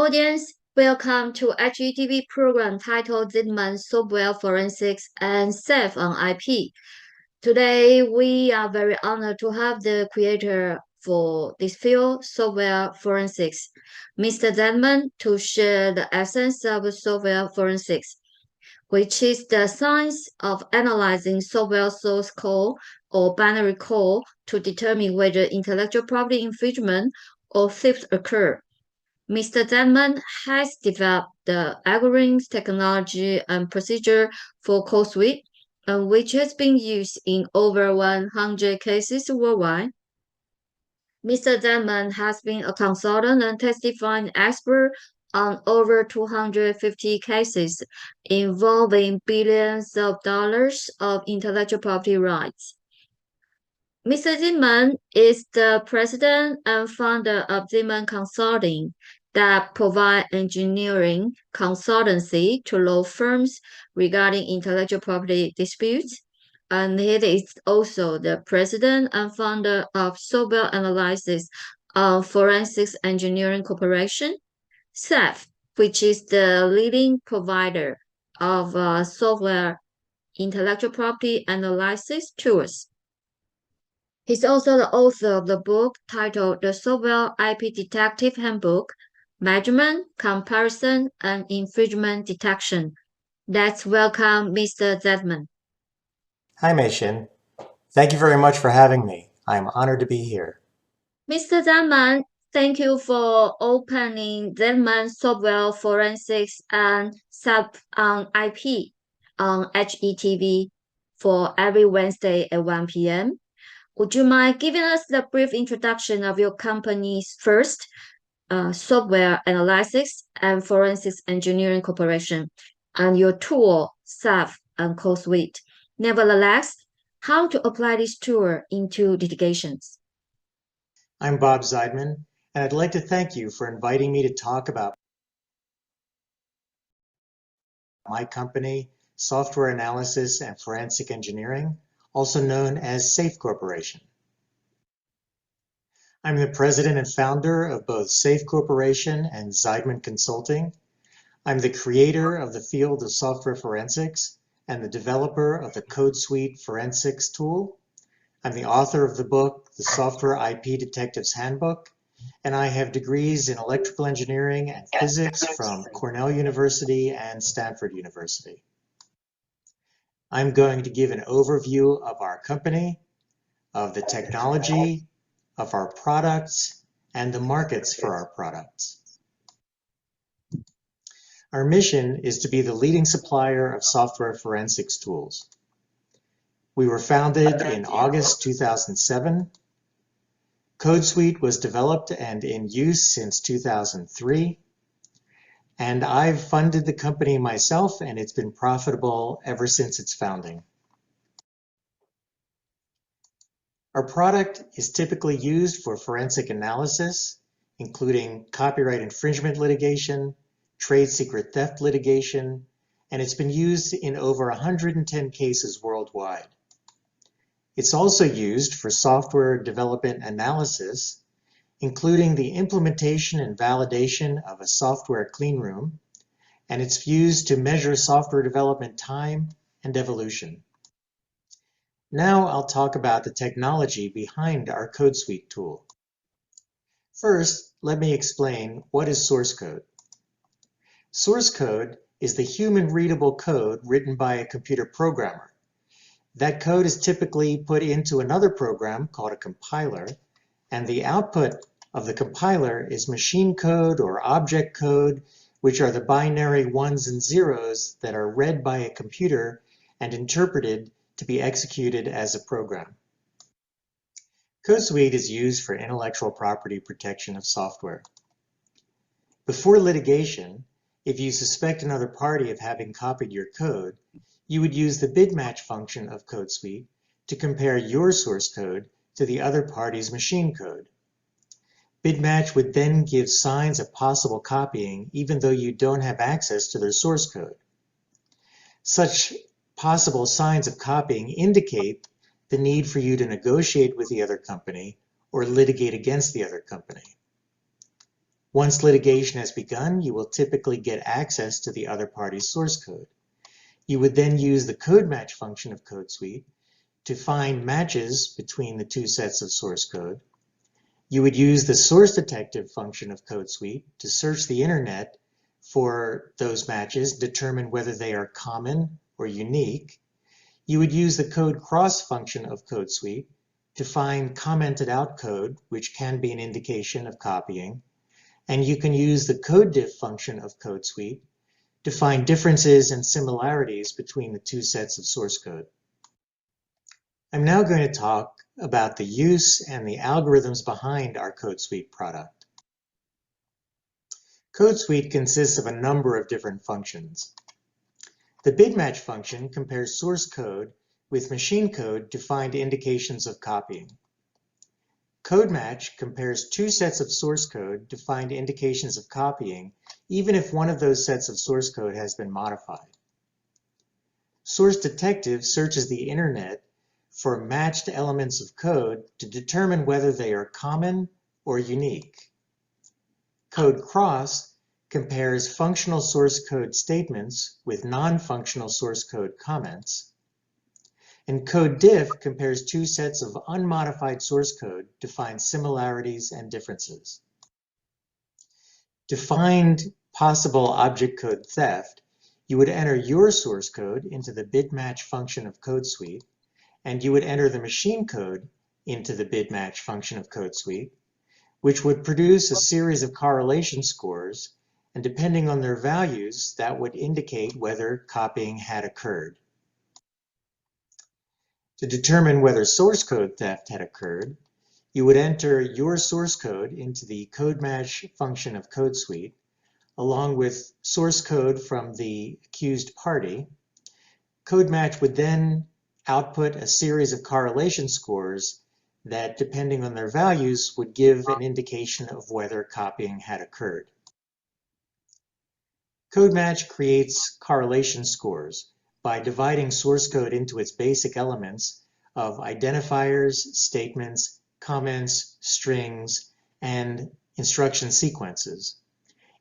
audience, welcome to HETV program titled Zeidman Software Forensics and Safe on IP. Today, we are very honored to have the creator for this field, software forensics, Mr. Zeidman, to share the essence of software forensics, which is the science of analyzing software source code or binary code to determine whether intellectual property infringement or theft occur. Mr. Zeidman has developed the algorithms, technology, and procedure for CodeSuite, which has been used in over 100 cases worldwide. Mr. Zeidman has been a consultant and testifying expert on over 250 cases involving billions of dollars of intellectual property rights. Mr. Zeidman is the president and founder of Zeidman Consulting that provide engineering consultancy to law firms regarding intellectual property disputes. And he is also the president and founder of Software Analysis Forensics Engineering Corporation, SAF, which is the leading provider of software intellectual property analysis tools. He's also the author of the book titled The Software IP Detective Handbook, Measurement, Comparison, and Infringement Detection. Let's welcome Mr. Zeidman. Hi, Mei-Hsin. Thank you very much for having me. I'm honored to be here. Mr. Zeidman, thank you for opening Zeidman Software Forensics and Sub on IP on HETV for every Wednesday at 1 p.m. Would you mind giving us the brief introduction of your company's first Software Analysis and Forensics Engineering Corporation and your tool, SAF and CodeSuite? Nevertheless, how to apply this tool into litigations? I'm Bob Zeidman, and I'd like to thank you for inviting me to talk about my company, Software Analysis and Forensic Engineering, also known as SAFE Corporation. I'm the president and founder of both SAFE Corporation and Zeidman Consulting. I'm the creator of the field of software forensics and the developer of the CodeSuite forensics tool. I'm the author of the book, The Software IP Detective's Handbook, and I have degrees in electrical engineering and physics from Cornell University and Stanford University. I'm going to give an overview of our company, of the technology, of our products, and the markets for our products. Our mission is to be the leading supplier of software forensics tools. We were founded in August 2007. CodeSuite was developed and in use since 2003. And I've funded the company myself, and it's been profitable ever since its founding. Our product is typically used for forensic analysis, including copyright infringement litigation, trade secret theft litigation, and it's been used in over 110 cases worldwide. It's also used for software development analysis, including the implementation and validation of a software cleanroom, and it's used to measure software development time and evolution. Now I'll talk about the technology behind our CodeSuite tool. First, let me explain what is source code. Source code is the human-readable code written by a computer programmer. That code is typically put into another program called a compiler, and the output of the compiler is machine code or object code, which are the binary ones and zeros that are read by a computer and interpreted to be executed as a program. CodeSuite is used for intellectual property protection of software. Before litigation, if you suspect another party of having copied your code, you would use the bidmatch function of CodeSuite to compare your source code to the other party's machine code. Bidmatch would then give signs of possible copying even though you don't have access to their source code. Such possible signs of copying indicate the need for you to negotiate with the other company or litigate against the other company. Once litigation has begun, you will typically get access to the other party's source code. You would then use the code match function of CodeSuite to find matches between the two sets of source code. You would use the source detective function of CodeSuite to search the internet for those matches, determine whether they are common or unique. You would use the code cross function of CodeSuite to find commented out code, which can be an indication of copying. And you can use the code diff function of CodeSuite to find differences and similarities between the two sets of source code. I'm now going to talk about the use and the algorithms behind our CodeSuite product. CodeSuite consists of a number of different functions. The bitmatch function compares source code with machine code to find indications of copying. CodeMatch compares two sets of source code to find indications of copying, even if one of those sets of source code has been modified. Source Detective searches the internet for matched elements of code to determine whether they are common or unique. Code Cross compares functional source code statements with non-functional source code comments. And Code Diff compares two sets of unmodified source code to find similarities and differences. To find possible object code theft, you would enter your source code into the bitmatch function of CodeSuite, and you would enter the machine code into the bitmatch function of CodeSuite, which would produce a series of correlation scores, and depending on their values, that would indicate whether copying had occurred. To determine whether source code theft had occurred, you would enter your source code into the CodeMatch function of CodeSuite, along with source code from the accused party. CodeMatch would then output a series of correlation scores that, depending on their values, would give an indication of whether copying had occurred. CodeMatch creates correlation scores by dividing source code into its basic elements of identifiers, statements, comments, strings, and instruction sequences.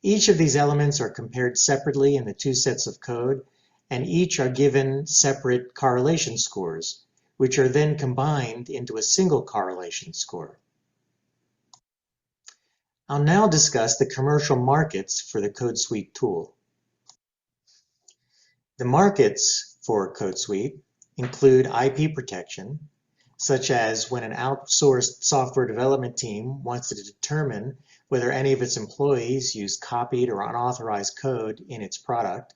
Each of these elements are compared separately in the two sets of code, and each are given separate correlation scores, which are then combined into a single correlation score. I'll now discuss the commercial markets for the CodeSuite tool. The markets for CodeSuite include IP protection, such as when an outsourced software development team wants to determine whether any of its employees use copied or unauthorized code in its product.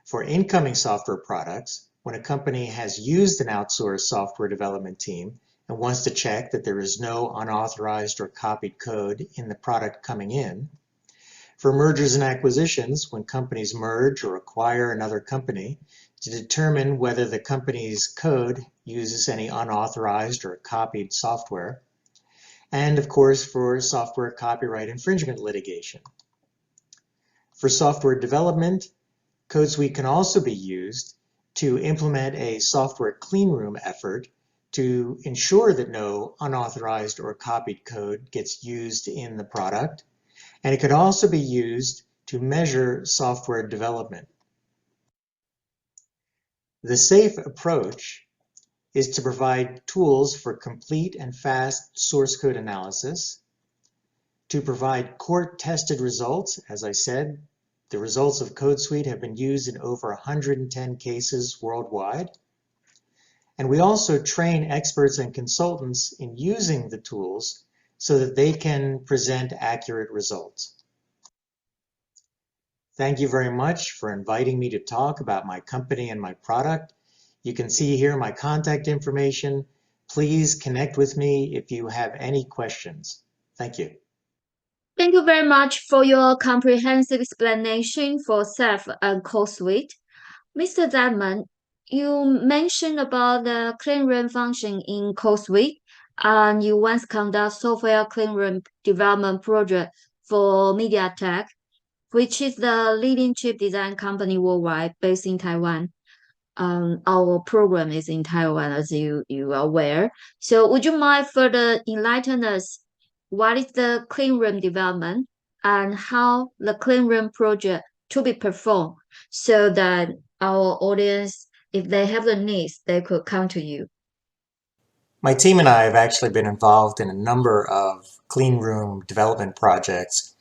For incoming software products, when a company has used an outsourced software development team and wants to check that there is no unauthorized or copied code in the product coming in. For mergers and acquisitions, when companies merge or acquire another company, to determine whether the company's code uses any unauthorized or copied software. And of course, for software copyright infringement litigation. For software development, CodeSuite can also be used to implement a software cleanroom effort to ensure that no unauthorized or copied code gets used in the product. And it could also be used to measure software development. The safe approach is to provide tools for complete and fast source code analysis, to provide court-tested results. As I said, the results of CodeSuite have been used in over 110 cases worldwide. And we also train experts and consultants in using the tools so that they can present accurate results. Thank you very much for inviting me to talk about my company and my product. You can see here my contact information. Please connect with me if you have any questions. Thank you. Thank you very much for your comprehensive explanation for Ceph and CodeSuite. Mr. Zeidman, you mentioned about the cleanroom function in CodeSuite, and you once conduct software cleanroom development project for MediaTek, which is the leading chip design company worldwide based in Taiwan. Our program is in Taiwan, as you are aware. So would you mind further enlighten us what is the cleanroom development and how the clean room project to be performed so that our audience, if they have the needs, they could come to you? My team and I have actually been involved in a number of clean room development projects.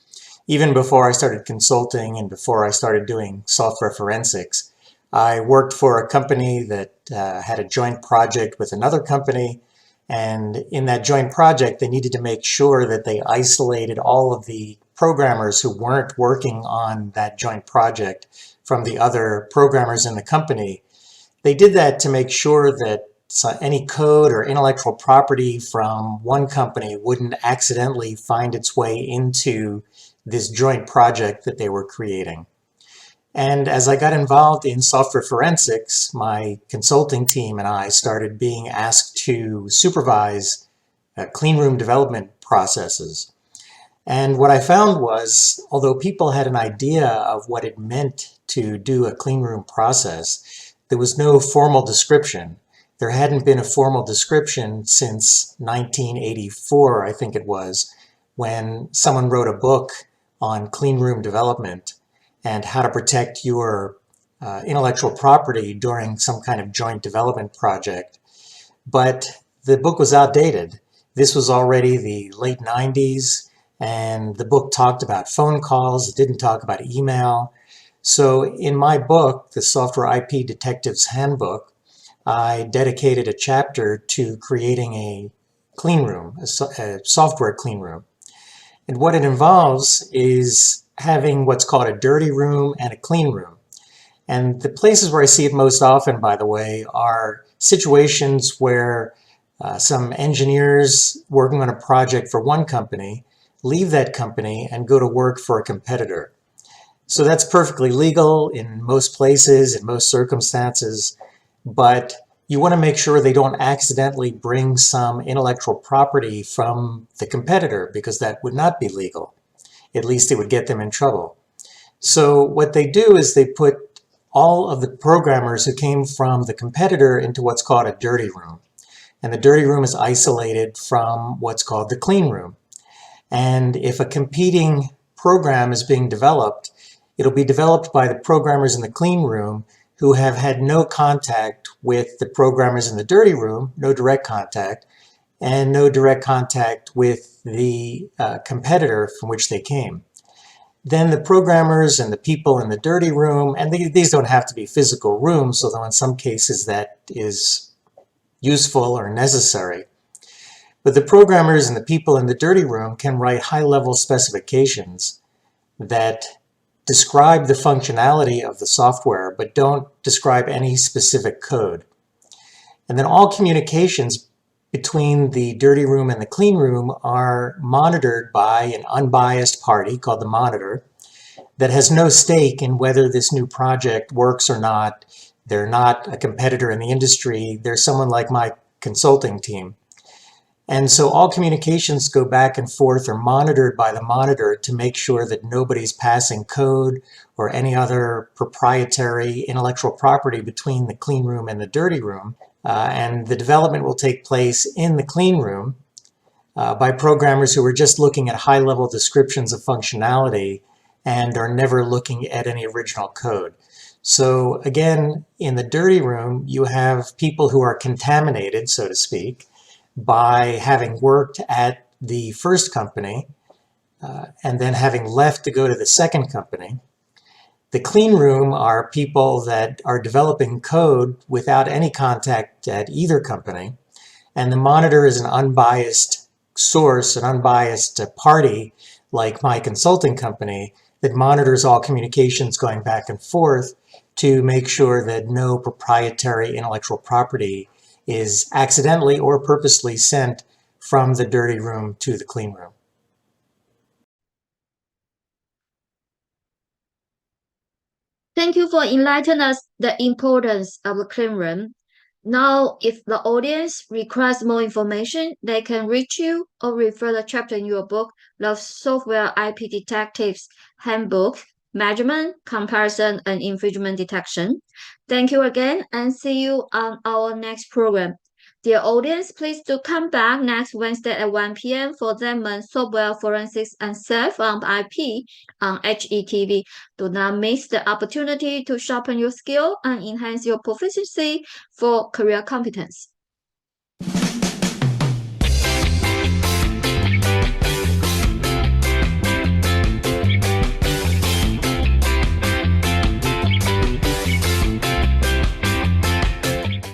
Even before I started consulting and before I started doing software forensics, I worked for a company that had a joint project with another company. And in that joint project, they needed to make sure that they isolated all of the programmers who weren't working on that joint project from the other programmers in the company. They did that to make sure that any code or intellectual property from one company wouldn't accidentally find its way into this joint project that they were creating. And as I got involved in software forensics, my consulting team and I started being asked to supervise clean room development processes. And what I found was, although people had an idea of what it meant to do a clean room process, there was no formal description. There hadn't been a formal description since 1984, I think it was, when someone wrote a book on clean room development and how to protect your intellectual property during some kind of joint development project. But the book was outdated. This was already the late 90s, and the book talked about phone calls. It didn't talk about email. So in my book, the Software IP Detective's Handbook, I dedicated a chapter to creating a clean room, a software clean room. And what it involves is having what's called a dirty room and a clean room. And the places where I see it most often, by the way, are situations where some engineers working on a project for one company leave that company and go to work for a competitor. So that's perfectly legal in most places, in most circumstances, but you want to make sure they don't accidentally bring some intellectual property from the competitor, because that would not be legal. At least it would get them in trouble. So what they do is they put all of the programmers who came from the competitor into what's called a dirty room. And the dirty room is isolated from what's called the clean room. And if a competing program is being developed, it'll be developed by the programmers in the clean room who have had no contact with the programmers in the dirty room, no direct contact, and no direct contact with the competitor from which they came. Then the programmers and the people in the dirty room, and these don't have to be physical rooms, although in some cases that is useful or necessary. But the programmers and the people in the dirty room can write high-level specifications that describe the functionality of the software, but don't describe any specific code. And then all communications between the dirty room and the clean room are monitored by an unbiased party called the monitor that has no stake in whether this new project works or not. They're not a competitor in the industry. They're someone like my consulting team. And so all communications go back and forth are monitored by the monitor to make sure that nobody's passing code or any other proprietary intellectual property between the clean room and the dirty room. And the development will take place in the clean room by programmers who are just looking at high-level descriptions of functionality and are never looking at any original code. So again, in the dirty room, you have people who are contaminated, so to speak, by having worked at the first company and then having left to go to the second company. The clean room are people that are developing code without any contact at either company. And the monitor is an unbiased source, an unbiased party, like my consulting company, that monitors all communications going back and forth to make sure that no proprietary intellectual property is accidentally or purposely sent from the dirty room to the clean room. Thank you for enlightening us the importance of the clean room. Now, if the audience requires more information, they can reach you or refer the chapter in your book, The Software IP Detectives Handbook, Measurement, Comparison, and Infringement Detection. Thank you again and see you on our next program. Dear audience, please do come back next Wednesday at 1 p.m. for Zeidman Software Forensics and Self-Owned IP on HETV. Do not miss the opportunity to sharpen your skill and enhance your proficiency for career competence.